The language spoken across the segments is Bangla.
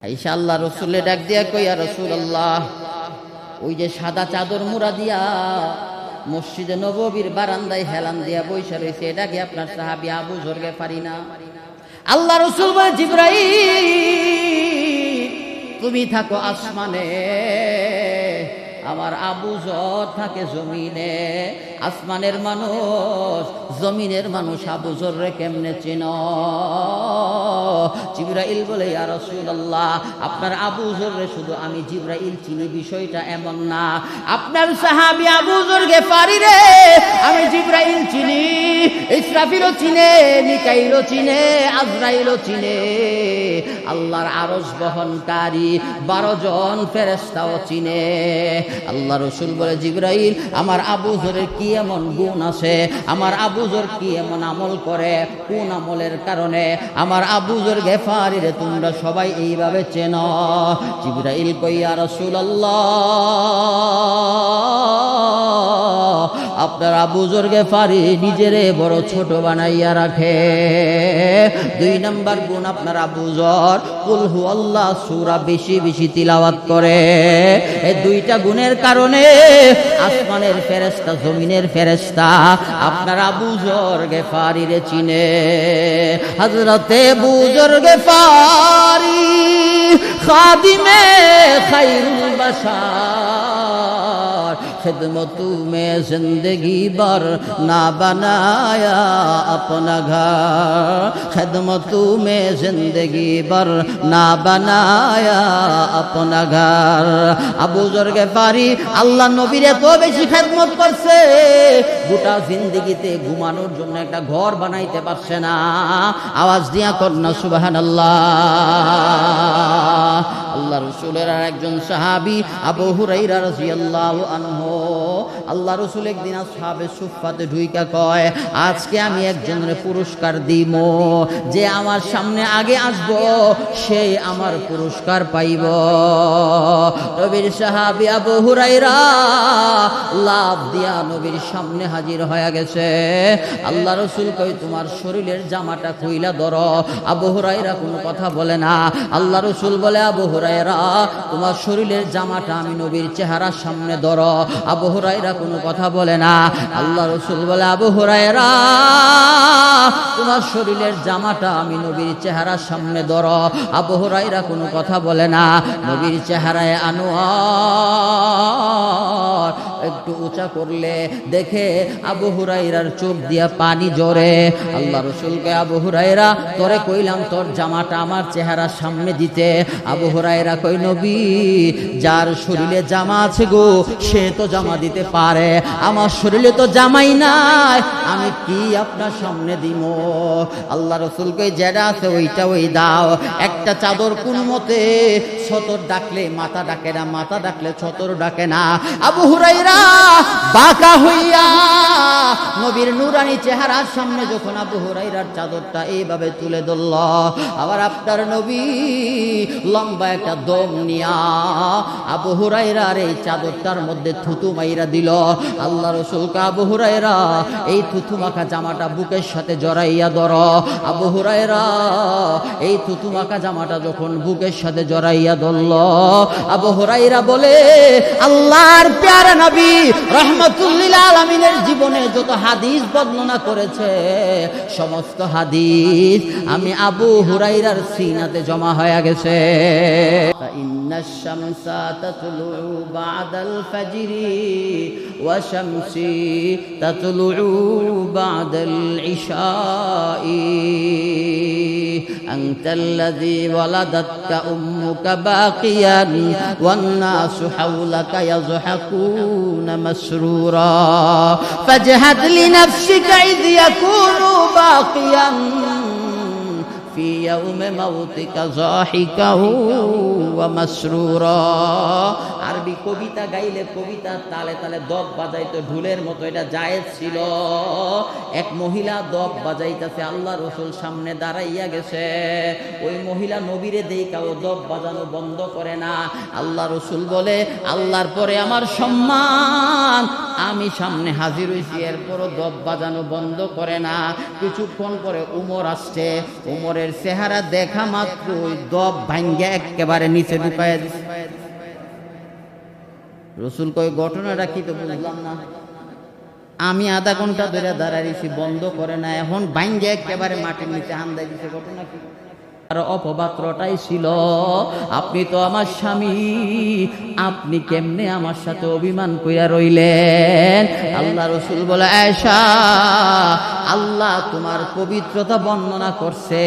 আয়েশা আল্লাহ রসুলের ডাক দিয়া কইয়া রাসূলুল্লাহ, ওই যে সাদা চাদর মুড়া দিয়া মসজিদে নববীর বারান্দায় হেলান দিয়া বইসা রয়েছে, এটা কি আপনার সাহাবী আবু যর গিফারি না? আল্লাহ রসুল বলে, জিবরাইল তুমি থাকো আসমানে, আমার আবু যর থাকে জমিনে। আসমানের মানুষ জমিনের মানুষ আবু যররে কেমনে চিনো? জিবরাইল বলে, ইয়া রাসূলুল্লাহ, আপনার আবু যররে শুধু আমি জিবরাইল চিনি বিষয়টা এমন না, আপনার সাহাবী আবু যর গিফারি রে আমি জিবরাইল চিনি, ইসরাফিলও চিনে, মিকাইলও চিনে, আজরাইলও চিনে, আল্লাহর আরশ বহনকারী 12 জন ফেরেশতাও চিনে। আল্লাহ রসুল বলে, জিবরাইল আমার আবু যরের কি এমন গুণ আছে, আমার আবু যর কি এমন আমল করে, কোন আমলের কারণে আমার আবু যর গিফারি রে তোমরা সবাই এইভাবে চেনো? জিবরাইল কই, ইয়া রাসূলুল্লাহ, আপনার আবু যর গিফারি নিজেরে বড় ছোট বানাইয়া রাখে। 2 নাম্বার গুণ, আপনার আবু যর কুল হু আল্লাহ সূরা বেশি বেশি তিলাওয়াত করে। এই 2টা গুণের কারণে আসমানের ফেরেশতা জমিনের ফেরেশতা আপনার আবু যর গিফারি রে চিনে। হযরতে আবু যর গিফারি খাদিমে খায়রুল বাশার, खिदमतू में जिंदगी भर ना बनाया अपना घर, खिदमतू में जिंदगी भर ना बनाया अपना घर। আবু যর গিফারি আল্লাহ নবীর এত বেশি খেদমত করছে, গোটা জিন্দেগিতে ঘুমানোর জন্য একটা ঘর বানাইতে পারছে না। আওয়াজ দিয়া কর না সুবহানাল্লাহ। আল্লাহ রাসূলের আর একজন সাহাবী আবু হুরায়রা রাদিয়াল্লাহু আনহু, আল্লাহ রসুল একদিন আসহাবে সুফফাতে ঢুইকা কয়, আজকে আমি একজনের পুরস্কার দিব, যে আমার সামনে আগে আসবো সেই আমার পুরস্কার পাইব। নবীর সাহাবী আবু হুরায়রা লাফ দিয়া নবীর সামনে হাজির হয়ে গেছে। আল্লাহ রসুল কয়, তোমার শরীরের জামাটা খুইলা ধরো। আবু হুরায়রা কোনো কথা বলে না। আল্লাহ রসুল বলে, আবু হুরায়রা তোমার শরীরের জামাটা আমি নবীর চেহারার সামনে ধরো। আবু হুরায়রা কোনো কথা বলে না। আল্লাহ রসুল বলে, আবু হুরায়রা তোমার শরীরের জামাটা আমি নবীর চেহারার সামনে ধরো। আবু হুরায়রা কোনো কথা বলে না। নবীর চেহারায় আনোয়ার একটু উঁচা করলে দেখে আবু হুরায়রার চোখ দিয়া পানি ঝরে। আল্লাহ রসুলকে, আবু হুরায়রা তোরে কইলাম তোর জামাটা আমার চেহারার সামনে দিতে। আবু হুরায়রা কই, নবী যার শরীরে জামা আছে গো সে তো জামা দিতে পারে, আমার শরীরে তো জামাই নাই, আমি কি আপনার সামনে দিব? আল্লাহ রসুল কই, যেটা আছে ওইটা ওই দাও। একটা চাদর কোন মতে ছতর ডাকলে মাথা ডাকে না, মাথা ডাকলে ছতর ডাকে না। আবু হুরায়রা বাঁকা হইয়া নবীর নুরানি চেহারার সামনে যখন আবু হুরায়রার চাদরটা এইভাবে তুলে ধরল, আবার আপনার নবী লম্বা একটা দম নিয়া আবু হুরায়রার এই চাদরটার মধ্যে থুতু মাইরা দিল। আল্লাহ রসুলকে, আবু হুরায়রা এই থুতু মাখা জামাটা বুকের সাথে জড়াইয়া ধরো। আবু হুরায়রা এই থুতু মাখা জামাটা যখন বুকের সাথে জড়াইয়া ধরল, আবু হুরায়রা বলে, আল্লাহর প্যারা নবী রাহমাতুল লিল আলামিনের জীবনে যত হাদিস বর্ণনা করেছে সমস্ত হাদিস আমি আবু হুরায়রার সিনাতে জমা হয়ে গেছে। ইন্নাশ শামসা তাতলু বাদাল ফাজরি ওয়া শামসি তাতলু বাদাল ইশাই আনতাল্লাযী ওয়ালাদাতকা উম্মুকা বাকিয়ান ওয়ান নাসু হাওলাকা ইয়াযহাকুনা মাসরুরা ফাজহাদ লিনাফসিকা ইয ইয়াকুনু বাকিয়ান ফি ইয়াউমি মাউতিকা যাহিকা ওয়া মাসরুরা। আরবি কবিতা গাইলে কবিতার তালে তালে দব বাজাইতো ঢোলের মতো, এটা জায়েজ ছিল। এক মহিলা দব বাজাইতেছে, আল্লাহ রসুল সামনে দাঁড়াইয়া গেছে। ওই মহিলা নবীরে দেইকা ও দব বাজানো বন্ধ করে না। আল্লাহ রসুল বলে, আল্লাহর পরে আমার সম্মান, আমি সামনে হাজির হইছি, এরপরও দব বাজানো বন্ধ করে না। কিছুক্ষণ পরে উমর আসছে, উমরের বকরের চেহারা দেখা মাত্র ওই দব ভাঙ্গা একেবারে নিচে ঢুকাইয়া দিছে। রসুল কয় ঘটনাটা কি তো বুঝলাম না, আমি আধা ঘন্টা ধরে দাঁড়াইছি বন্ধ করে না, এখন ভাঙ্গা একেবারে মাটির নিচে হান্দাই দিছে, ঘটনা কি? আর অপবাত্রটাই ছিল, আপনি তো আমার স্বামী, আপনি কেমনে আমার সাথে অভিমান কইরা রইলেন? আল্লাহ রসুল বলে, আয়েশা, আল্লাহ তোমার পবিত্রতা বর্ণনা করছে,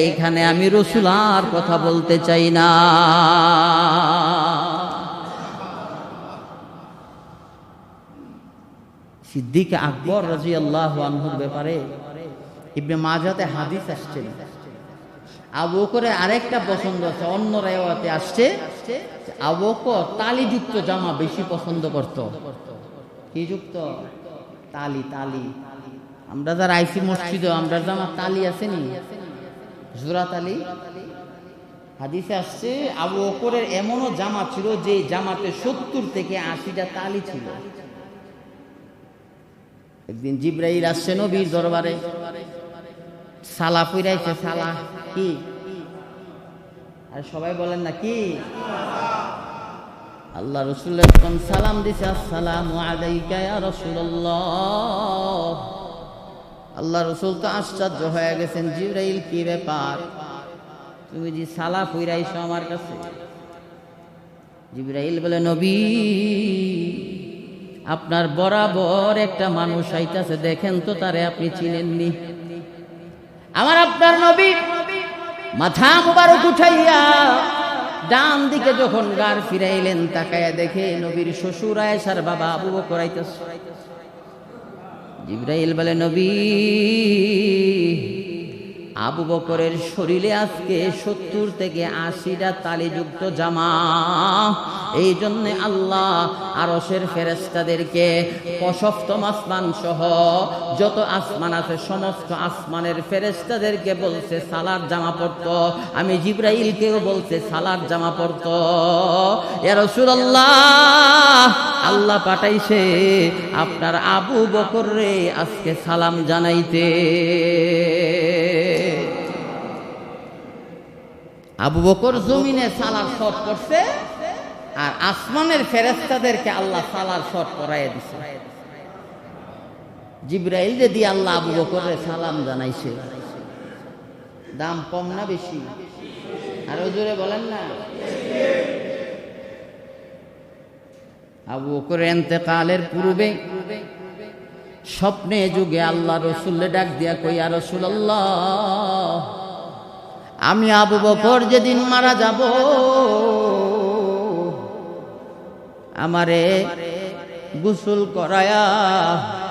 এইখানে আমি রসুল আর কথা বলতে চাই না। সিদ্দিক আকবর রাদিয়াল্লাহু আনহুর ব্যাপারে ইবনে মাজাতে হাদিস আসছে, আবু বকরের আরেকটা পছন্দ আছে, অন্য রিওয়ায়াতে আসছে আবু বকর তালিযুক্ত জামা বেশি পছন্দ করত। কি যুক্ত? তালি। তালি আমরা যারা আইসি মসজিদে আমরা জামা তালি আছে নি, জোড়া তালি। হাদিসে আসছে আবু বকরের এমনও জামা ছিল যে জামাতে 70 থেকে 80টা তালি ছিল। একদিন জিবরাইল আসছে নবীর দরবারে, সালা পইরাইছে। সালা কি? আর সবাই বলেন না কি? আল্লাহ রসুল সালাম দিছে, আসসালামু আলাইকা ইয়া রাসূলুল্লাহ। আল্লাহ রসুল তো আশ্চর্য হয়ে গেছেন, জিবরাইল কি ব্যাপার, তুমি যে সালা পইরাইছো আমার কাছে? জিবরাইল বলে, নবী, আপনার বরাবর একটা মানুষ আইতাছে, দেখেন তো তারে আপনি চিনেননি? আমার আপনার নবী মাথা মুবারক উঠাইয়া ডান দিকে যখন গার ফিরাইলেন, তাকায়া দেখে নবীর শ্বশুর আয়েশার বাবা আবু বকর আইতাছে। জিবরাইল বলে, নবী, আবু বকরের শরীরে আজকে 70 থেকে 80টা তালিযুক্ত জামা। এই জন্যে আল্লাহ আরশের ফেরেশতাদেরকে সপ্তম আসমান সহ যত আসমান আছে সমস্ত আসমানের ফেরেশতাদেরকে বলছে সালার জামা পরতো, আমি জিবরাইলকেও বলছে সালার জামা পরতো। ইয়া রাসূলুল্লাহ, আল্লাহ পাঠাইছে আপনার আবু বকর রে আজকে সালাম জানাইতে। আবু বকর জমিনে সালার শট করছে, আর আসমানের ফেরেশতাদেরকে আল্লাহ সালার শট করাইয়া দিছে। জিবরাইল যদি আল্লাহ আবু বকরের সালাম জানাইছে, দাম কম না বেশি? আরো জোরে বলেন না। আবু বকরের ইন্তেকালের পূর্বে স্বপ্নে যুগে আল্লাহ রসুলে ডাক দিয়া কই, ইয়া রাসূলুল্লাহ, আমি আবু বকর যেদিন মারা যাব, আমারে গোসল করায়া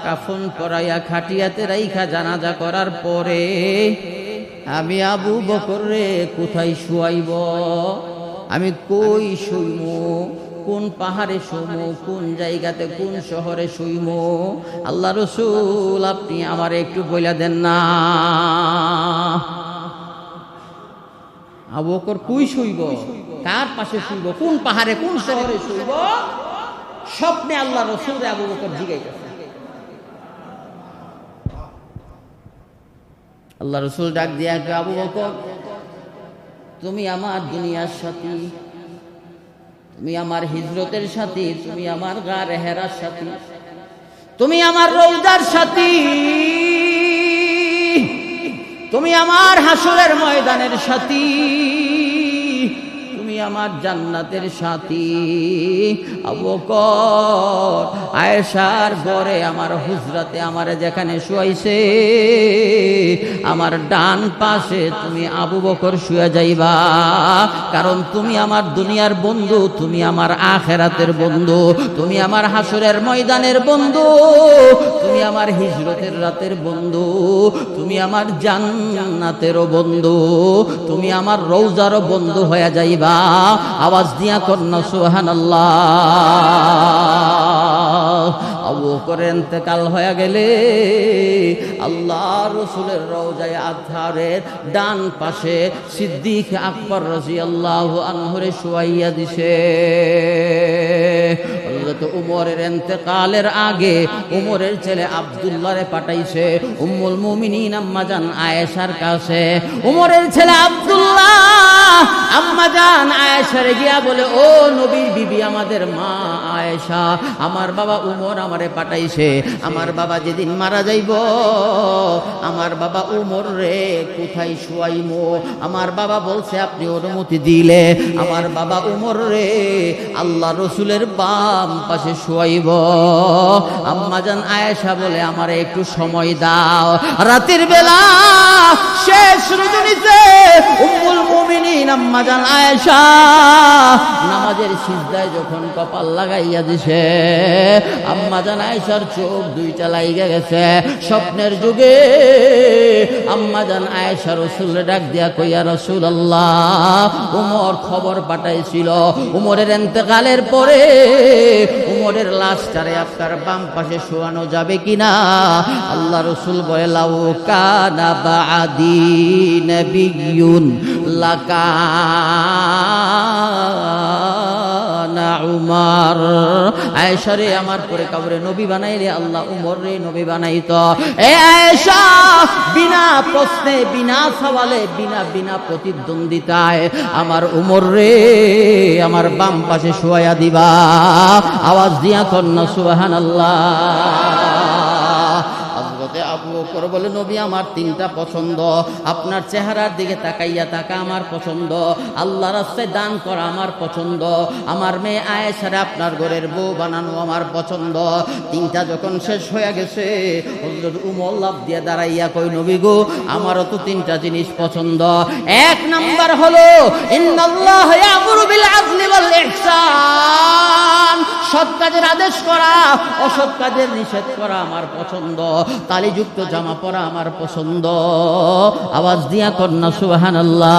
কাফন পরাইয়া খাটিয়াতে রাইখা জানাজা করার পরে আমি আবু বকর রে কোথায় শুয়াইব? আমি কই শুইমু? কোন পাহাড়ে শুইমু? কোন জায়গাতে, কোন শহরে শুইমু? আল্লাহ রসুল আপনি আমারে একটু বইলা দেন না। আবু বকর কই শুইব? কার পাশে শুইব? কোন পাহাড়ে, কোন শহরে শুইব? স্বপ্নে আল্লাহ রসুল আবু বকর জিগাইতেছে। আল্লাহ রসুল ডাক দিয়া, আবু বকর, তুমি আমার দুনিয়ার সাথী, তুমি আমার হিজরতের সাথী, তুমি আমার গারে হেরার সাথী, তুমি আমার রওজার সাথী, তুমি আমার হাসরের ময়দানের সাথী, তুমি আমার জান্নাতের সাথী। আবু বকর আয়েশার ঘরে আমার হুজরাতে আমারে যেখানে শুয়াইছে, আমার ডান পাশে তুমি আবু বকর শুয়ে যাইবা, কারণ তুমি আমার দুনিয়ার বন্ধু, তুমি আমার আখিরাতের বন্ধু, তুমি আমার হাসরের ময়দানের বন্ধু, তুমি আমার হিজরতের রাতের বন্ধু, তুমি আমার জান্নাতেরও বন্ধু, তুমি আমার রওজারও বন্ধু হয়ে যাইবা। আওয়াজ দিয়া কন্যা সুবহানাল্লাহ। আবু বকরের ইন্তেকাল হয়ে গেলে আল্লাহ রসুলের রওজায়ে আতহারের ডান পাশে সিদ্দিক আকবর রাদিয়াল্লাহু আনহুরে শুয়াইয়া দিছে। হযরত উমরের ইন্তেকালের আগে উমরের ছেলে আব্দুল্লাহরে পাঠাইছে উম্মুল মুমিনিন আম্মা জান আয়েশার কাছে। উমরের ছেলে আব্দুল্লাহ আম্মা জান আয়েশার গিয়া বলে, ও নবীর বিবি, আমাদের মা আয়েশা, আমার বাবা উমর আমারে পাঠাইছে, আমার বাবা যেদিন মারা যাইব আমার বাবা উমর রে কোথায় শুয়াইমো? আমার বাবা বলছে আপনি অনুমতি দিলে আমার বাবা উমর রে আল্লাহ রসুলের বাম পাশে শুয়াইব। আম্মা জান আয়েশা বলে, আমারে একটু সময় দাও। রাতের বেলা শেষ রজনীতে উম্মুল মুমিনিন আম্মা জান আয়েশা নামাজের সিজদায় যখন কপাল লাগাইয়া দিছে, আম্মা জান আয়েশার চোখ দুইটা লাইগা গেছে। স্বপ্নের যুগে আম্মা জান আয়েশা রাসূলকে ডাক দিয়া কইয়া, রাসূলুল্লাহ, উমর খবর পাঠাইছিল উমরের ইন্তেকালের পরে উমরের লাশটারে আপনার বাম পাশে শোয়ানো যাবে কিনা? আল্লাহ রাসূল বলে, লাউ কানা বাদি নবিয়্যুন লাকানা উমর। আয়েশা রে, আমার পরে কবরে নবী বানাইলে আল্লাহ উমর রে নবী বানাইতো। এ আয়েশা, বিনা প্রশ্নে, বিনা সওয়ালে, বিনা প্রতিদ্বন্দ্বিতায় আমার উমর রে আমার বাম পাশে শোয়া দিবা। আওয়াজ দিয়া কন্যা সুবহানাল্লাহ। আবু বকর বলে, নবী আমার তিনটা পছন্দ, আপনার চেহারার দিকে তাকাইয়া থাকা আমার পছন্দ, আল্লাহ রাস্তায় দান করা আমার পছন্দ, আমার মেয়ে আয়েশারে আপনার ঘরের বউ বানানো আমার পছন্দ। তিনটা যখন শেষ হয়ে গেছে হযরত উমর লাফ দিয়ে দাঁড়াইয়া কই, নবী গো, আমারও তো তিনটা জিনিস পছন্দ। এক নাম্বার হলো ইন্নাল্লাহ ইয়ামুরু বিল আদলি ওয়াল ইহসান, সৎ কাজের আদেশ করা, অসৎ কাজের নিষেধ করা আমার পছন্দ, তালিযুক্ত জামা পরা আমার পছন্দ। আওয়াজ দিয়া কন্যা সুবহানাল্লাহ।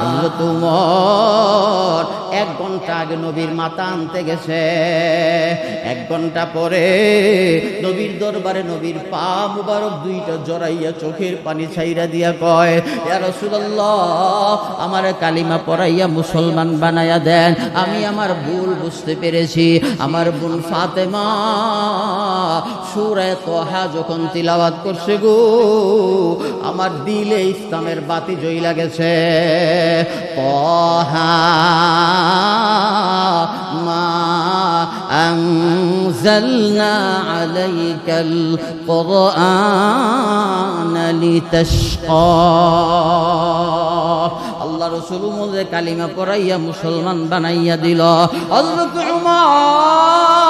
হযরত উমর 1 ঘন্টা আগে নবীর মাথা আনতে গেছে, 1 ঘন্টা পরে নবীর দরবারে নবীর পা মুবারক দুইটা জড়াইয়া চোখের পানি ছাইরা দিয়া কয়, ইয়া রাসূলুল্লাহ, আমারে কালিমা পড়াইয়া মুসলমান বানায়া দেন, আমি আমার ভুল বুঝতে পেরেছি। আমার বোন ফাতেমা সূরা তোহা যখন তিলাওয়াত করছে গো, আমার দিলে ইসলামের বাতি জ্বলা গেছে। তোহা মা আনজালনা আলাইকাল কুরআন লিতাশকা। আল্লাহ রাসূল উমরে কালিমা পড়াইয়া মুসলমান বানাইয়া দিল। হযরত উমর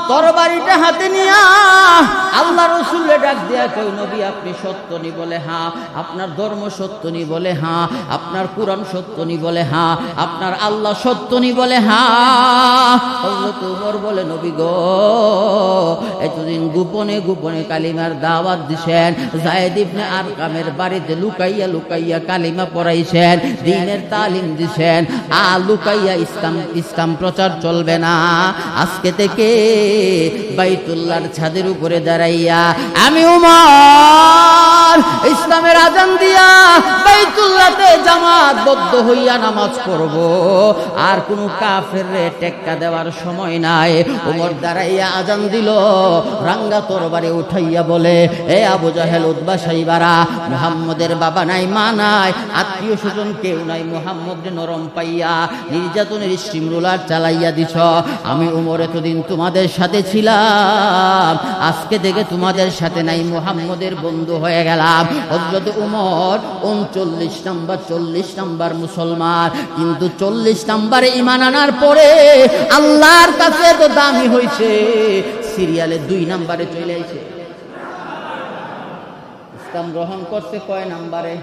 তরবারিটা হাতে নিয়া আল্লাহ রাসূলকে ডাক দিয়া কই, নবী আপনি সত্য নি? বলে হ্যাঁ। আপনার ধর্ম সত্য নি? বলে হ্যাঁ। আপনার কুরআন সত্য নি? বলে হ্যাঁ। আপনার আল্লাহ সত্য নি? বলে হ্যাঁ। হযরত উমর বলে, নবী গো, এতদিন গোপনে গোপনে কালিমার দাওয়াত দিছেন, যায়েদ ইবনে আরকামের বাড়িতে লুকাইয়া লুকাইয়া কালিমা পড়াইছেন, দ্বীনের তালিম দিছেন, লুকাইয়া ইসলাম প্রচার চলবে না। আজকে থেকে বাইতুল্লাহর ছাদের উপরে দাঁড়াইয়া আমি উমর ইসলামের আযান দিয়া বাইতুল্লাহতে জামাতবদ্ধ হইয়া নামাজ পড়ব, আর কোন কাফেররে টেক্কা দেওয়ার সময় নাই। উমর দাঁড়াইয়া আযান দিল, রাঙ্গা তরবারি উঠাইয়া বলে, এ আবু জাহেল, উতবা, সাইবারা, মুহাম্মদের বাবা নাই, মা নাই, আত্মীয় স্বজন কেউ নাই, মুহাম্মদকে নরম পাইয়া নির্যাতনের স্টিম রোলার চালাইয়া দিছ। আমি উমর এতদিন তোমাদের সাথে ছিলাম, আজকে থেকে তোমাদের সাথে নাই, মুহাম্মদের বন্ধু হয়ে গেলাম। হযরত উমর 39 নাম্বার মুসলমান, কিন্তু 40 নাম্বারে ঈমান আনার পরে আল্লাহর কাছে তো দামি হইছে, সিরিয়ালে 2 নাম্বারে চলে আইছে। ইসলাম গ্রহণ করছে কয় নাম্বারে?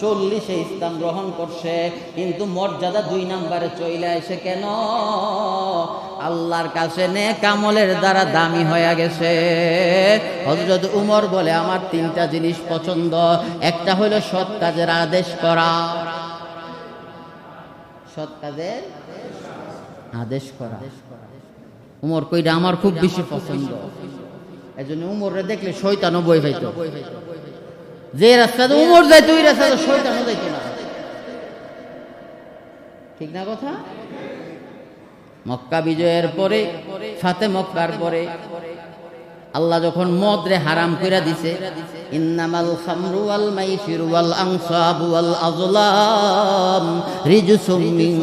40-এ ইসলাম গ্রহণ করছে, কিন্তু মর্যাদা 2 নাম্বারে চলে আসে। কেন? আল্লাহর কাছে নেক আমলের দ্বারা দামি হয়ে গেছে। হযরত উমর বলে, আমার 3টা জিনিস পছন্দ। একটা হলো সৎ কাজের আদেশ করা, সৎ কাজের আদেশ করা। উমর কইরা আমার খুব বেশি পছন্দ। এজন্য উমরে দেখলে শয়তানও ভয় পাইতো। যে রাস্তাতে উমর যাইতো ওই রাস্তাতে শয়তানও যাইতো না। ঠিক না কথা? মক্কা বিজয়ের পরে, ফাতে মক্কার পরে আল্লাহ যখন মদ রে হারাম কইরা দিছে, ইন্নামাল খামরু ওয়াল মাইসিরু ওয়াল আনসাবু ওয়াল আযলাম রিজসুম মিন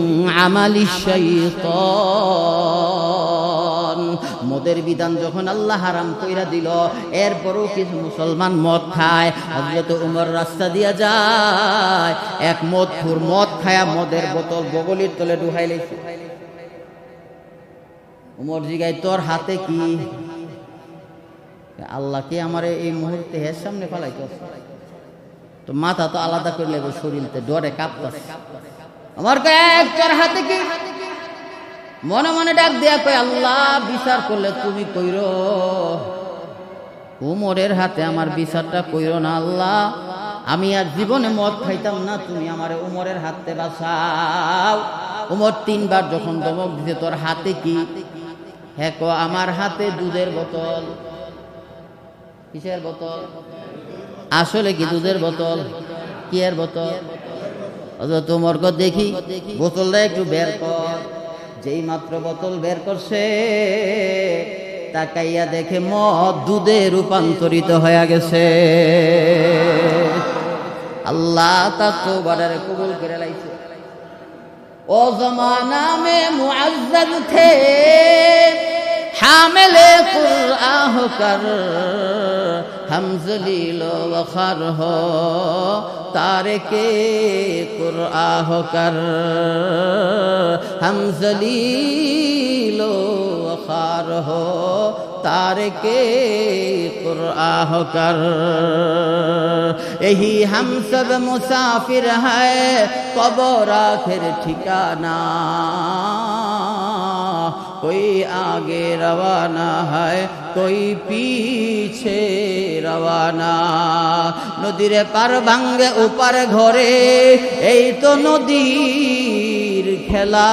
আমালিশ শাইতান। মদের বিধান যখন আল্লাহ হারাম কইরা দিল, এরপরও কিছু মুসলমান মদ খায়। হযরত উমর রাস্তা দিয়া যায়, এক মদখোর মদ খায়া মদের বোতল বগলির তলে ঢুকাই লাইছে। উমর জিগায়, তোর হাতে কি? আল্লাহকে আমার এই মুহূর্তে হের সামনে ফেলাইতো, তো মাথা তো আলাদা করে লেগে শরীরতে ডরে কাঁপতাছে। আমার কয়েক তোর হাতে কি? মনে মনে ডাক দেয়া কয়, আল্লাহ বিচার করলে তুমি কইরো, উমরের হাতে আমার বিচারটা কইরো না আল্লাহ। আমি আর জীবনে মদ খাইতাম না, তুমি আমার উমরের হাতে বাঁচাও। উমর তিনবার যখন ধমক দিতে, তোর হাতে কি? হ্যাঁ কো, আমার হাতে দুধের বোতল। কিসের বোতল? আসলে কি দুধের বোতল? কি এর বোতল? তোমার কো দেখি বোতলটা একটু বের কর। যেই মাত্র বোতল বের করছে, তাকাইয়া দেখে মদ দুধে রূপান্তরিত হয়ে গেছে। আল্লাহ তার তওবাটারে কবুল করে লাইছে। ও জমানা মে মুআজ্জাজ থে হামিলে কুরআন হোকর, हम जलील वखार हो तारिके कुरआन होकर, हम जलील वखार हो तारिके कुरआन होकर। यही हम सब मुसाफिर है, कब्र आखिर ठिकाना, कोई आगे रवाना है, कोई पीछे रवाना। नदीर पार भांगे उपार घरे, এই তো নদীর খেলা।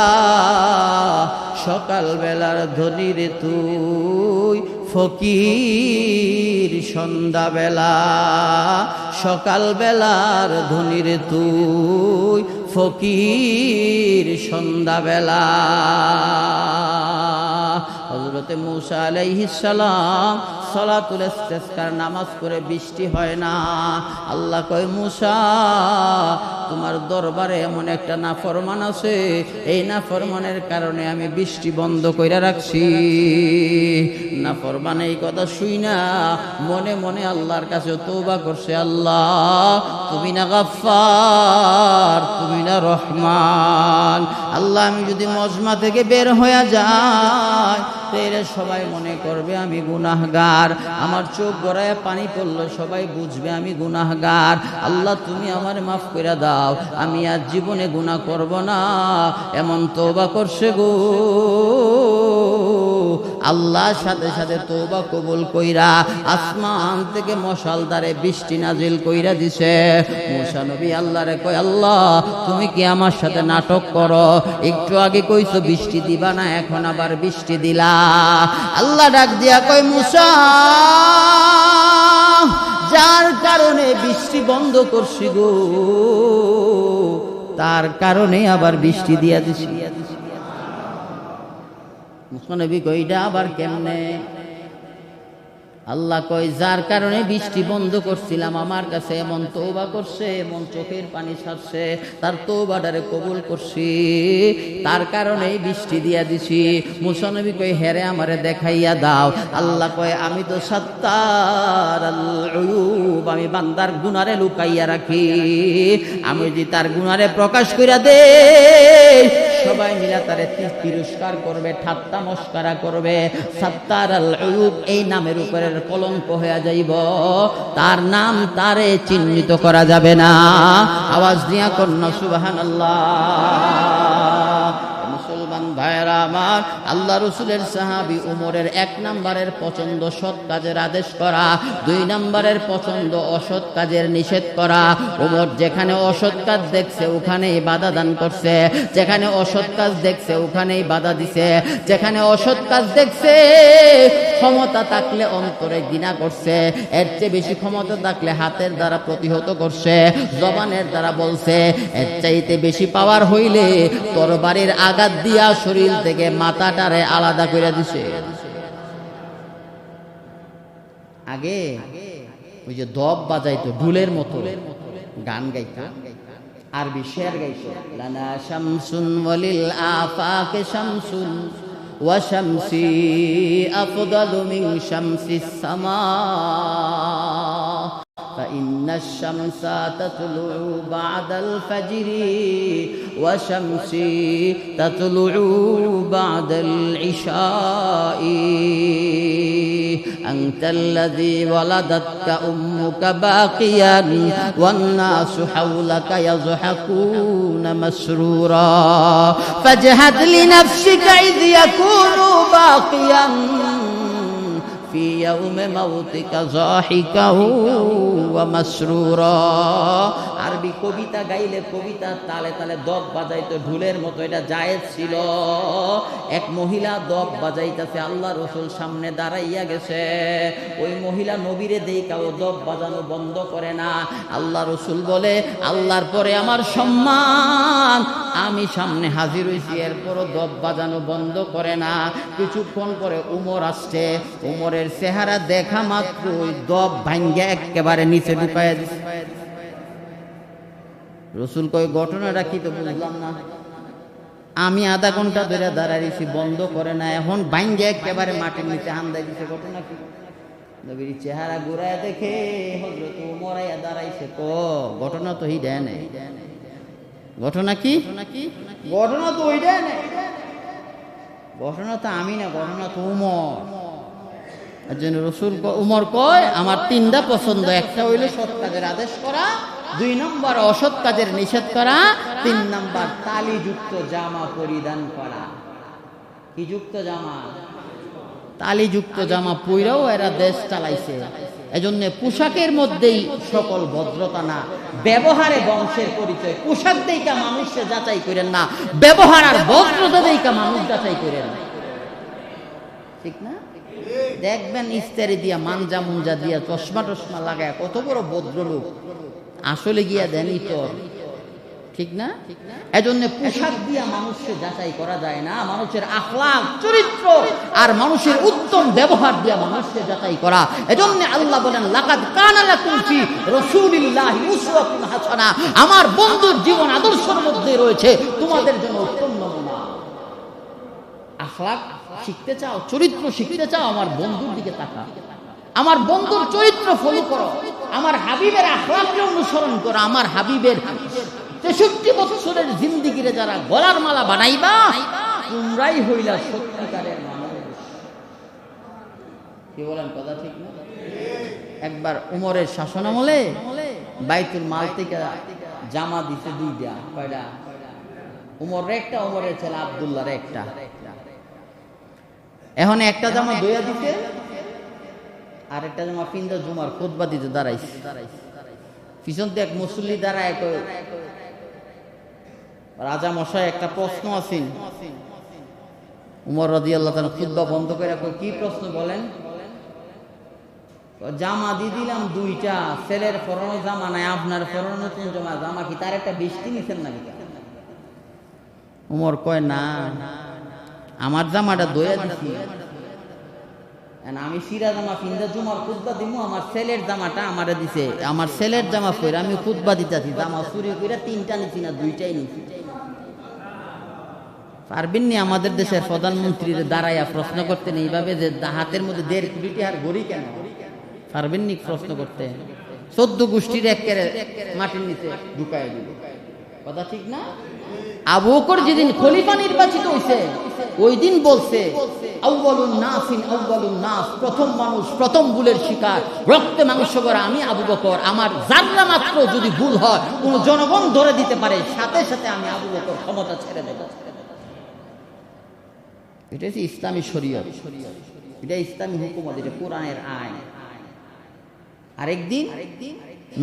সকাল বেলার ধনী রে তুই, ফকির সন্ধ্যা বেলা। সকাল বেলার ধনী রে তুই, ফকির সন্ধ্যা বেলা। হযরতে মূসা আলাইহিস সালাম সালাতুল ইস্তিসকার নামাজ পড়ে বৃষ্টি হয় না। আল্লাহ কয়, মূসা তোমার দরবারে এমন একটা নাফরমান আছে, এই নাফরমানের কারণে আমি বৃষ্টি বন্ধ কইরা রাখছি। নাফরমান এই কথা শুই না মনে মনে আল্লাহর কাছে তওবা করছে, আল্লাহ তুমি না গাফফার, তুমি না রহমান। আল্লাহ আমি যদি মজমা থেকে বের হয়ে যাই, তাহলে সবাই মনে করবে আমি গুনাহগার। আমার চোখ গড়ায় পানি পড়লো, সবাই বুঝবে আমি গুনাহগার। আল্লাহ তুমি আমার মাফ করে দাও, আমি আর জীবনে গুনাহ করব না। এমন তওবা করছে গো, আল্লাহর সাথে সাথে তওবা কবুল কইরা আসমান থেকে মশালদারে বৃষ্টি নাজিল কইরা দিছে। মূসা নবী আল্লাহরে কয়, আল্লাহ তুমি কি আমার সাথে নাটক করো? একটু আগে কইছো বৃষ্টি দিবা না, এখন আবার বৃষ্টি দিলা। আল্লাহ ডাক দিয়া কয়, মূসা যার কারণে বৃষ্টি বন্ধ করছি গো, তার কারণে আবার বৃষ্টি দিয়া দিছি। মূসা নবী কই, এটা আবার কেমনে? আল্লাহ কয়, যার কারণে বৃষ্টি বন্ধ করছিলাম, আমার কাছে এমন তওবা করছে, এমন চোখের পানি ছাড়ছে, তার তওবাটারে কবুল করছি, তার কারণেই বৃষ্টি দিয়া দিছি। মূসা নবী কয়, হেরে আমারে দেখাইয়া দাও। আল্লাহ কয়, আমি তো সাত্তার আল উয়ুব, আমি বান্দার গুনারে লুকাইয়া রাখি। আমি যদি তার গুনারে প্রকাশ কইরা দেই, সবাই মিলে তারে তিরস্কার করবে, ঠাট্টা মস্করা করবে। সাত্তার আল উয়ুব এই নামের উপরে কলঙ্ক হয়ে যাইব, তার নাম তারে চিহ্নিত করা যাবে না। আওয়াজ দিয়া কন্যা সুবহানাল্লাহ। মুসলমান ভাইরা আমার, আল্লাহ রসুলের সাহাবী উমরের 1 নম্বরের পছন্দ সৎ কাজের আদেশ করা, 2 নম্বরের পছন্দ অসৎ কাজের নিষেধ করা। উমর যেখানে অসৎ কাজ দেখছে ওখানেই বাধা দান করছে, যেখানে অসৎ কাজ দেখছে ওখানেই বাধা দিছে, যেখানে অসৎ কাজ দেখছে ক্ষমতা থাকলে অন্তরে ঘৃণা করছে, এর চেয়ে বেশি ক্ষমতা থাকলে হাতের দ্বারা প্রতিহত করছে, জবানের দ্বারা বলছে, এর চাইতে বেশি পাওয়ার হইলে তরবারির আঘাত দিয়া শরীর থেকে মাথাটারে আলাদা করে দিছে। আগে ওই যে দব বাজাইতো ঢুলের মতো, গান গাইতো, আরবি শের গাইতো, লানা শামসুন ওয়ালিল আফাকে শামসুন ওয়া শামসি আফদালু মিন শামসিস সামা فإن الشمس تطلع بعد الفجر وشمسي تطلع بعد العشاء أنت الذي ولدتك أمك باقيا والناس حولك يضحكون مسرورا فاجهد لنفسك إذ يكون باقيا في يوم موتك ضاحكا ومسرورا। আরবি কবিতা গাইলে কবিতার তালে তালে দব বাজাইতো ঢুলের মতো, এটা জায়েজ ছিল। এক মহিলা দব বাজাইতেছে, আল্লাহ রসুল সামনে দাঁড়াইয়া গেছে, ওই মহিলা নবীরে দেইকা ও দব বাজানো বন্ধ করে না। আল্লাহ রসুল বলে, আল্লাহর পরে আমার সম্মান, আমি সামনে হাজির হইছি, এরপরও দব বাজানো বন্ধ করে না। কিছুক্ষণ পরে উমর আসছে, উমরের চেহারা দেখা মাত্র ওই দব ভাঙ্গে একেবারে নিচে ঢুকায় দিছে। রসুল কই ঘটনাটা কি তো বুঝলাম না, আমি আধা ঘন্টা ধরে দাঁড়াইছি, বন্ধ করে না, এখন ভাঙ্গে একেবারে মাটির নিচে হান্দাই দিছে, ঘটনা কি? নবীর চেহারা ঘুরায় দেখে হযরত ওমর আয়া দাঁড়াইছে, ঘটনা তো হিডা নেই। ঘটনা কি? ঘটনা তো ওইটা নেই, ঘটনা তো আমি না, ঘটনা তো উমর। একজন রসুল উমর কয়, আমার তিনটা পছন্দ, একটা হইল সৎ কাজের আদেশ করা, 2 নম্বর অসৎ কাজের নিষেধ করা, 3 নম্বর তালিযুক্ত জামা পরিধান করা। কি যুক্ত জামা? তালিযুক্ত জামা পইরাও এরা দেশ চালাইছে। এজন্য পোশাকের মধ্যেই সকল ভদ্রতা না, ব্যবহারে বংশের পরিচয়। পোশাক দেইকা মানুষকে যাচাই করেন না, ব্যবহার আর ভদ্রতা দেইকা মানুষ যাচাই করেন, ঠিক না? দেখবেন ইস্তারি দিয়া, মানজা মুঞ্জা দিয়া, চশমা টশমা লাগায় কত বড় ভদ্রলোক, আসলে গিয়া দেনই তো, ঠিক না? এজন্য পোশাক দিয়া মানুষকে যাচাই করা যায় না, মানুষের আখলাক চরিত্র আর মানুষের উত্তম ব্যবহার দিয়া মানুষকে যাচাই করা। এজন্য আল্লাহ বলেন, লাকাদ কানা লাকুম ফি রাসূলিল্লাহি উসওয়াতুন হাসানা, আমার বন্ধুর জীবন আদর্শের মধ্যে রয়েছে তোমাদের জন্য উত্তম নমুনা। আখলাক শিখতে চাও, চরিত্র শিখতে চাও, আমার বন্ধুর দিকে তাকা, আমার বন্ধুর চরিত্র ফলো করো, আমার হাবিবের আখলাককে অনুসরণ করো। আমার হাবিবের 63 বছরের জিন্দেগিরে যারা গলার মালা বানাইবা, তোমরাই হইলা সত্যিকারের মানুষ। কি বলেন, কথা ঠিক না? একবার উমরের শাসনামলে বাইতুল মাল থেকে জামা দিতে 2টা, কয়টা? উমরের একটা, উমরের ছেলে আব্দুল্লাহর একটা। এখন একটা জামা দইয়া দিতে, আর একটা জামা পিন্দা জুমার খুতবা দিতে দাঁড়াইছে। পিছন থেকে এক মুসল্লি দাঁড়ায়, রাজা মশাই একটা প্রশ্ন আছেন। উমর রাদিয়াল্লাহু তাআলা খুতবা বন্ধ করে কি প্রশ্ন বলেন? জামা দিয়ে দিলাম 2টা, ছেলের পরনে জামা নাই, আপনার পরনে নতুন জামা, জামা কি তার একটা বেশি নিছেন নাকি? উমর কয়, না, আমার জামাটা দইয়া দিছি, আমি সিরা জামা পিন্দা জুমার খুতবা দিমু, আমার ছেলের জামাটা আমারে দিছে, আমার ছেলের জামা পরে আমি খুতবা দিতেছি, জামা চুরি করে 3টা নিছি না 2টাই নিছি। পারবেন নি আমাদের দেশের প্রধানমন্ত্রীর দাঁড়াইয়া প্রশ্ন করতেন এইভাবে যে হাতের মধ্যে 1.5 কোটি টাকার ঘড়ি কেন? পারবেন নি প্রশ্ন করতে? 14 গোষ্ঠীর একেবারে মাটির নিচে ঢুকায় দিল, কথা ঠিক না? আবু বকর যেদিন খলিফা নির্বাচিত হইছে, ওই দিন বলছে, আউয়ালুন নাসিন আউয়ালুন নাস, প্রথম মানুষ, প্রথম ভুলের শিকার, রক্তে মাংস করা আমি আবু বকর, আমার জাররা মাত্র যদি ভুল হয়, কোন জনগণ ধরে দিতে পারে, সাথে সাথে আমি আবু বকর ক্ষমতা ছেড়ে দেব। এটা হচ্ছে ইসলামী শরীয়ত, এটা ইসলামী হুকুমত, এটা কোরআনের আইন। আরেকদিন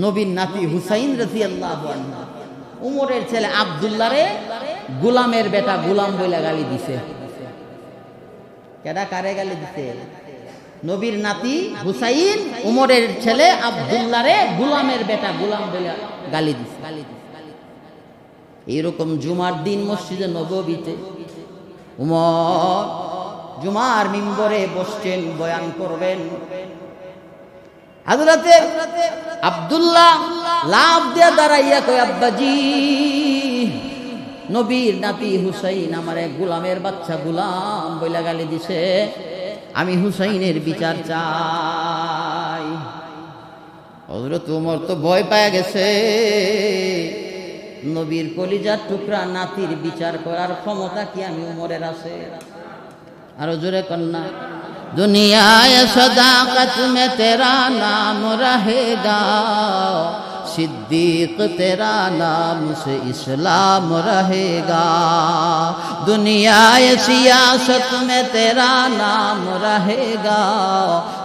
নবীর নাতি হুসাইন রাদিয়াল্লাহু আনহু উমরের ছেলে আব্দুল্লাহরে গোলামের বেটা গোলাম বইলা গালি দিছে। কেডা কারে গালি দিছে? নবীর নাতি হুসাইন উমরের ছেলে আব্দুল্লাহরে গোলামের বেটা গোলাম বলে গালি দিছে। এইরকম জুমার দিন মসজিদে নববীতে উমর জুমার মিম্বরে বসছেন, বয়ান করবেন। হযরতে আব্দুল্লাহ লাফ দিয়া দাঁড়াইয়া কয়, আব্বাজি, নবীর নাতি হুসাইন আমারে গোলামের বাচ্চা গোলাম বইলা গালি দিছে, আমি হুসাইনের বিচার চাই। হযরত ওমর তো ভয় পায় গেছে, নবীর কলিজার টুকরা নাতির বিচার করার ক্ষমতা কি আমি উমরের আছে? আরো জোরে কন্যা, দুনিয়ায় সদাকত মে তেরা নাম রহেগা, सिद्दीक तेरा नाम से इस्लाम रहेगा, दुनिया सियासत में तेरा नाम रहेगा,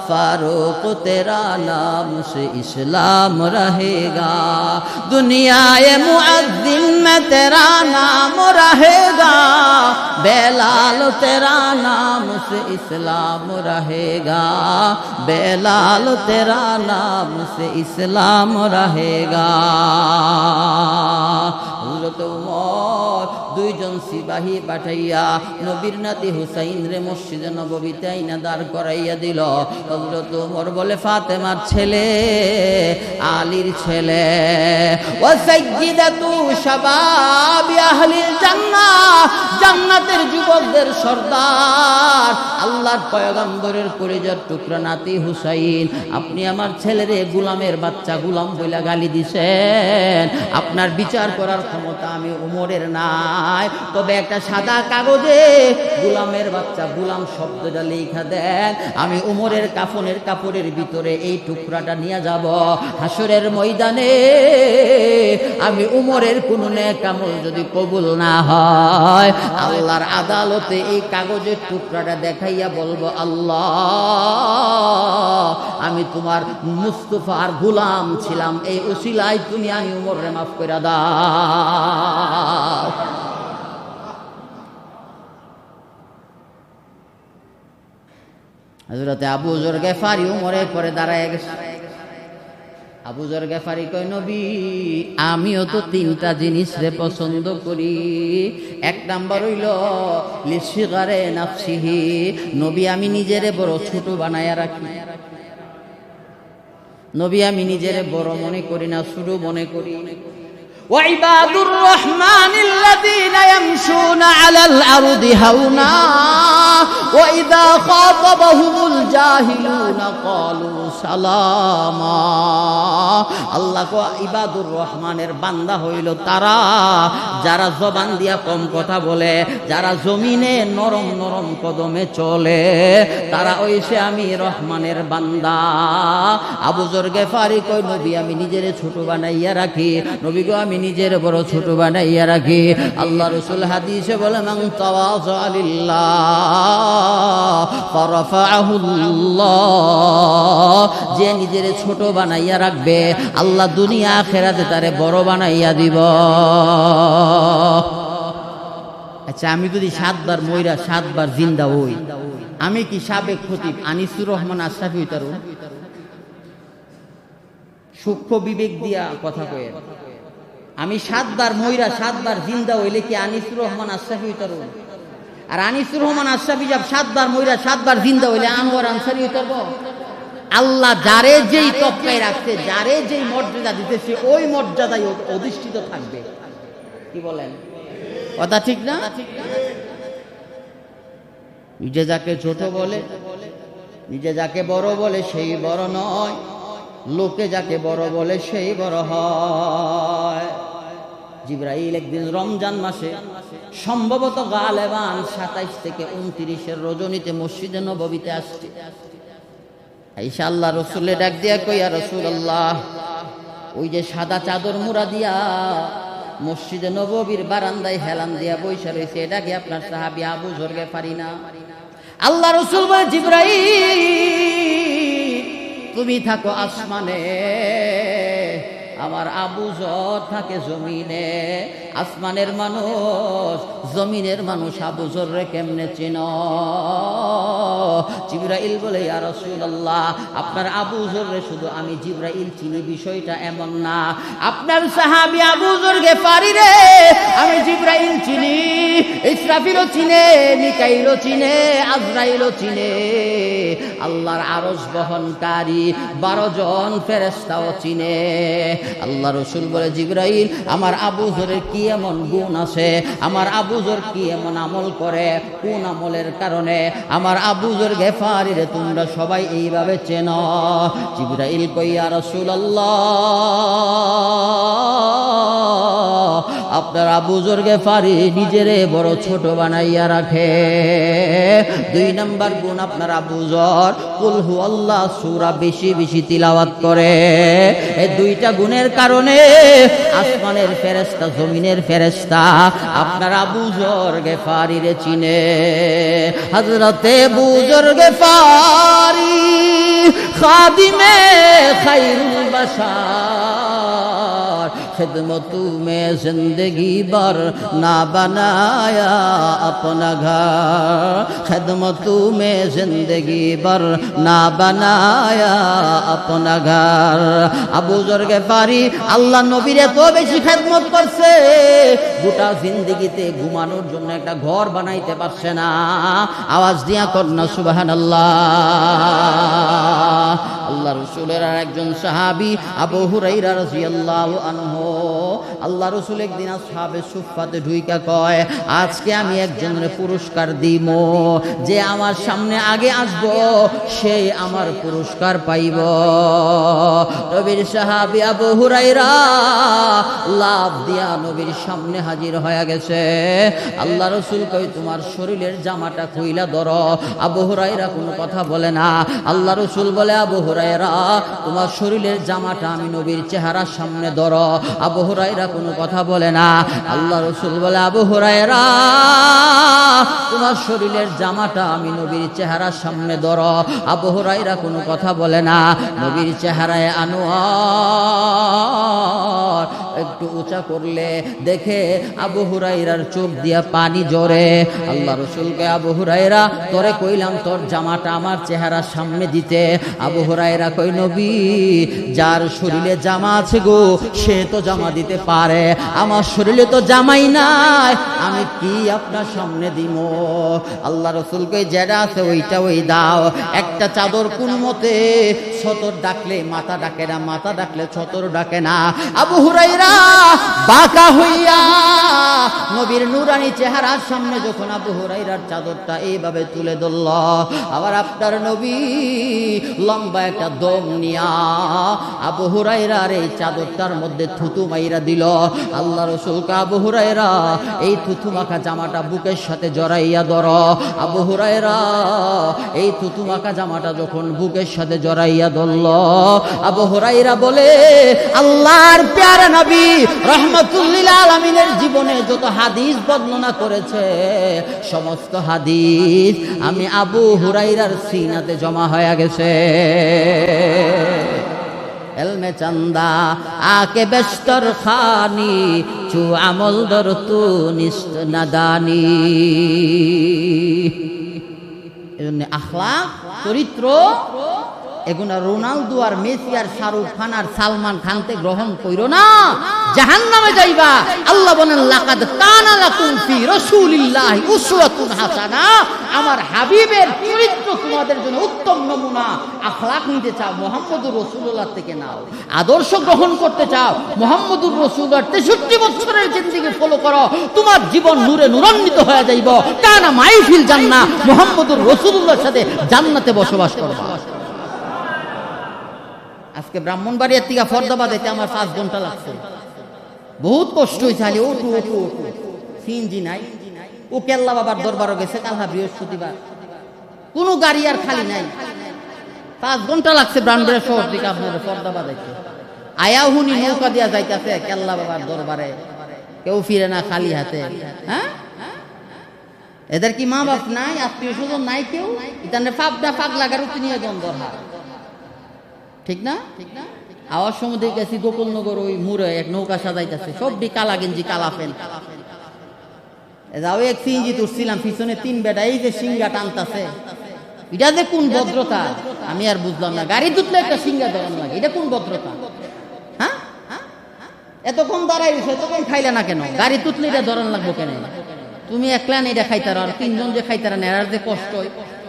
फारूक तेरा नाम से इस्लाम रहेगा, दुनिया मुअद्दिन में तेरा नाम रहेगा, बेलाल तेरा नाम से इस्लाम रहेगा, बेलाल तेरा नाम से इस्लाम रहेगा। হযরত ওমর দুইজন সিপাহী পাঠাইয়া নবীর নাতি হুসাইন রে মসজিদে নববীতে আইনা দাঁড় করাইয়া দিল। হযরত ওমর বলে, ফাতেমার ছেলে, আলীর ছেলে, ওয়া সাইয়্যিদাতু শাবাবি আহলিল জান্নাহ, জান্নাতের যুবকদের সর্দার, আল্লাহর পয়গম্বরের কলিজার টুকরা নাতি হুসাইন, আপনি আমার ছেলেরে গোলামের বাচ্চা গোলাম বইলা গালি দিছেন, আপনার বিচার করার ক্ষমতা আমি উমরের নাই, তবে একটা সাদা কাগজে গোলামের বাচ্চা গোলাম শব্দটা লেখা দেন, আমি উমরের কাফনের কাপড়ের ভিতরে এই টুকরাটা নিয়ে যাব, হাসরের ময়দানে আমি উমরের কোনো নেক আমল যদি কবুল না হয়, আল্লাহর আদালতে এই কাগজের টুকরাটা দেখাইয়া বলবো, আল্লাহ আমি তোমার মুস্তাফার গোলাম ছিলাম, এই উসিলায় তুমি আমি উমরে মাফ করে দাও। হযরতে আবু যর গেফারি উমরের পরে দাঁড়ায় গেছে। আবু যর গেফারি কয়, নবী আমিও তো তিনটা জিনিস রে পছন্দ করি, এক নাম্বার হইল লিসিগারে নাফসিহি, নবী আমি নিজেরে বড় ছোট বানায়া রাখি, নবী আমি নিজেরে বড় মনে করি না, ছোট মনে করি। وعباد الرحمن الذين يمشون على الأرض هونا وإذا خاطبهم الجاهلون قالوا سلاما। আল্লাহ কো ইবাদুর রহমানের বান্দা হইল তারা যারা জবান দিয়া কম কথা বলে, যারা জমিনে নরম নরম কদমে চলে, তারা হইছে আমি রহমানের বান্দা। আবু যর গেফারি কয়, নবী আমি নিজেরে ছোট বানাইয়া রাখি, নবী গো আমি নিজের বড় ছোট বানাইয়া রাখি। আল্লাহ রাসূল হাদিসে বলে, মান তাওয়াযা লিল্লাহ ফারাফাহুল্লাহ, যে নিজের ছোট বানাইয়া রাখবে আল্লাহ দুনিয়া আখিরাতে তারে বড় বানাইয়া দিব। আচ্ছা, আমি যদি 7 বার মইরা 7 বার জিন্দা হই, আমি কি সাবেক খতিব আনিসুর রহমান আশরাফি হইতারু? সূক্ষ্ম বিবেক দিয়া কথা কয়ে, আমি 7 বার মইরা 7 বার জিন্দা হইলে কি আনিসুর রহমান আশরাফি হইতারু? আর আনিসুর রহমান আশরাফি যাব 7 বার মইরা 7 বার জিন্দা হইলে আনোয়ার আনসারী হইতারব? আল্লাহ যারে যেই তককায় রাখছে, যারে যেই মর্যাদা দিতেছে, ওই মর্যাদায় অধিষ্ঠিত থাকবে। কি বলেন? কথা ঠিক না? নিজে যাকে ছোট বলে, নিজে যাকে বড় বলে সেই বড় নয়, লোকে যাকে বড় বলে সেই বড় হয়। জিবরাইল একদিন রমজান মাসে সম্ভবত গালেবান 27 থেকে 29 রজনীতে মসজিদে নববীতে আসছে। আয়েশা আল্লাহ রাসূলের ডাক দিয়া কই, ইয়া রাসূলুল্লাহ, ওই যে সাদা চাদর মুড়া দিয়া মসজিদে নববীর বারান্দায় হেলান দিয়া বইসা রয়েছে, এটা কি আপনার সাহাবী আবু যর গেফারি না? আল্লাহ রাসূল বলে, জিবরাইল তুমি থাকো আসমানে, আমার আবু যর থাকে জমিনে। আসমানের মানুষ জমিনের মানুষ আবু যররে কেমনে চিনো? জিবরাইল বলে, ইয়া রাসূলুল্লাহ, আপনার আবু যররে শুধু আমি জিবরাইল চিনি বিষয়টা এমন না। আপনার সাহাবী আবু যর গিফারি রে আমি জিবরাইল চিনি, ইসরাফিলও চিনে, মিকাইলও চিনে, আজরাইলও চিনে, আল্লাহর আরশ বহনকারী 12 জন ফেরেশতাও চিনে। আল্লাহ রাসূল বলে, জিবরাইল, আমার আবু যরের কি এমন গুণ আছে, আমার আবু যর কি এমন আমল করে, কোন আমলের কারণে আমার আবু যর গিফারি রে তোমরা সবাই এইভাবে চেনো? জিবরাইল কই, ইয়া রাসূলুল্লাহ, আপনার আবু যর গিফারি নিজেরে বড় ছোট বানাইয়া রাখে। 2 নাম্বার গুণ, আপনার আবু যর কুল হু আল্লাহ সূরা বেশি বেশি তিলাওয়াত করে। এই 2টা গুণের কারণে আসমানের ফেরেশতা জমিনের ফেরেশতা আপনার আবু যর গিফারি রে চিনে। হযরতে আবু যর গিফারি খাদিমে খায়রুল বাশার, खिदमतों में जिंदगी भर ना बनाया अपना घर, खिदमतों में जिंदगी भर ना बनाया अपना घर। আবু যর গিফারি আল্লাহ নবীর এত বেশি খেদমত করছে, গোটা জিন্দেগিতে ঘুমানোর জন্য একটা ঘর বানাইতে পারছে না। আওয়াজ দিয়া কর না সুবহানাল্লাহ। আল্লাহ রাসূলের আর একজন সাহাবী আবু হুরায়রা রাদিয়াল্লাহু আনহু, আল্লাহ রাসূল একদিন আসহাবে সুফফাতে ঢুইকা কয়, আজকে আমি একজনের পুরস্কার দিব, যে আমার সামনে আগে আসবো সে আমার পুরস্কার পাইব। নবীর সাহাবী আবু হুরায়রা লাফ দিয়া নবীর সামনে হাজির হয়ে গেছে। আল্লাহ রাসূল কয়, তোমার শরীরের জামাটা খুইলা ধরো। আবু হুরায়রা কোনো কথা বলে না। আল্লাহ রাসূল বলে, আবু হুরায়রা, তোমার শরীরের জামাটা আমি নবীর চেহারার সামনে ধরো। আবু হুরায়রা কোনো কথা বলে না। আল্লাহ রাসূল বলে, আবু হুরায়রা, তোমার শরীরের জামাটা আমি নবীর চেহারার সামনে ধরো। আবু হুরায়রা কোনো কথা বলে না। নবীর চেহারায় আনোয়ার একটু উঁচা করলে দেখে আবু হুরায়রার চোখ দিয়া পানি ঝরে। আল্লাহ রাসূলকে, আবু হুরায়রা, তোরে কইলাম তোর জামাটা আমার চেহারার সামনে দিতে। আবু হুরায়রা কই, নবী, যার শরীরে জামা আছে গো সে তো জামা দিতে পারে, আমার শরীরে তো জামাই নাই, আমি কি আপনার সামনে দিব? আল্লাহ রাসূল কই, যেটা আছে ওইটা ওই দাও। একটা চাদর কোন মতে ছতর ডাকলে মাথা ডাকে না, মাথা ডাকলে ছতর ডাকে না। আবু হুরায়রা বাঁকা হইয়া নবীর নূরানি চেহারার সামনে যখন আবু হুরায়রার চাদরটা এইভাবে তুলে ধরল, আবার আপনার নবী লম্বা একটা দম নিয়া আবু হুরায়রার এই চাদরটার মধ্যে থুতু মাইরা দিল। আল্লাহ রাসূল কা, আবু হুরায়রা, এই থুতু মাখা জামাটা বুকের সাথে জড়াইয়া ধরো। আবু হুরায়রা এই থুতু মাখা জামাটা যখন বুকের সাথে জড়াইয়া ধরল, আবু হুরায়রা বলে, আল্লাহর প্যারা নবী রাহমাতুল লিল আলামিনের জীবনে যত হাদিস বর্ণনা করেছে সমস্ত হাদিস আমি আবু হুরায়রার সিনাতে জমা হয়ে গেছে। এলমে চন্দা আকে বেস্তর খানি চু আমল দর তু নিস্ত নাদানি। এজন্য আখলাক, চরিত্র, এগুলা রোনালদো আর মেসি আর শাহরুখ খান আর সালমান খানতে গ্রহণ কইরো না, জাহান্নামে যাইবা। আল্লাহ বলেন, লাকাদ কানা লাকুম ফি রাসূলিল্লাহি উসওয়াতুন হাসানা। আমার হাবিবের চরিত্র তোমাদের জন্য উত্তম নমুনা। আখলাক নিতে চাও, মুহাম্মদুর রাসূলুল্লাহ থেকে নাও। আদর্শ গ্রহণ করতে চাও, মুহাম্মদুর রাসূলুল্লাহর 63 বছরের জিন্দেগি ফলো করো, তোমার জীবন নূরে নূরান্বিত হয়ে যাইব। কানা মাইফিল জান্নাহ, মুহাম্মদুর রাসূলুল্লাহর সাথে জান্নাতে বসবাস করবা। আজকে ব্রাহ্মণবাড়িয়ার থেকে ফরদাবাদ যেতে আমার 5 ঘন্টা লাগছে, বহুত কষ্ট হয়েছে। আলি ওটু ওটু ওটু সিএনজি নাই। ও কেল্লা বাবার দরবারও গেছে কালহা বৃহস্পতিবার, কোনো গাড়ি আর খালি নাই। 5 ঘন্টা লাগছে ব্রাহ্মণবাড়িয়া শহর থেকে আপনার ফরদাবাদ যেতে। আয়া হুনি নৌকা দিয়া যাইতেছে কেল্লা বাবার দরবারে, কেউ ফিরে না খালি হাতে। হ্যাঁ, এদের কি মা বাপ নাই, আত্মীয় স্বজন নাই কেউ? ইতানে পাবনা পাগলা গারুতে নিয়ে গন্ধর হার, ঠিক না? ঠিক না? আওয়াজ সমুদ্রে গেছি গোকুলনগর ওই মুড়ে এক নৌকা সাজাইতেছে, সবটি কালা গেঞ্জি কালা ফেন। যাও এক সিঞ্জি তুলছিলাম, পিছনে 3 বেটা এই যে সিঙ্গা টানতাছে, এটা যে কোন ভদ্রতা আমি আর বুঝলাম না। গাড়ি তুললে একটা সিঙ্গা ধরন লাগে, এটা কোন ভদ্রতা? হ্যাঁ, এতক্ষণ দাঁড়াই রয়েছে, এতক্ষণ খাইলে না কেন? গাড়ি তুতলে এটা ধরন লাগবো কেন? তুমি একলা এটা খাইতার, আর 3 জন যে খাইতার না, এরার যে কষ্ট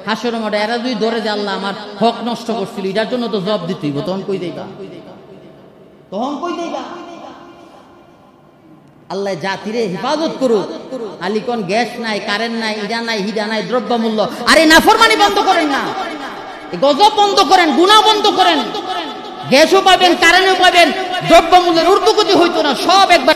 হাসর মাঠে, এরা যদি ধরে যে আল্লাহ আমার হক নষ্ট করছিল, এটার জন্য তো জবাব দিতেই, তখন কই দেইবা? তখন কই দেইবা? আল্লাহ জাতিরে হেফাজত করুক। আলিকন গ্যাস নাই, কারেন্ট নাই, ইডা নাই, হিডা নাই, দ্রব্যমূল্য, আরে নাফরমানি বন্ধ করেন না, গজব বন্ধ করেন, গুনাহ বন্ধ করেন। গ্যাসও পাবেন, কারেন্টও পাবেন, দ্রব্যমূল্যের ঊর্ধ্বগতি হইতো না, সব একবার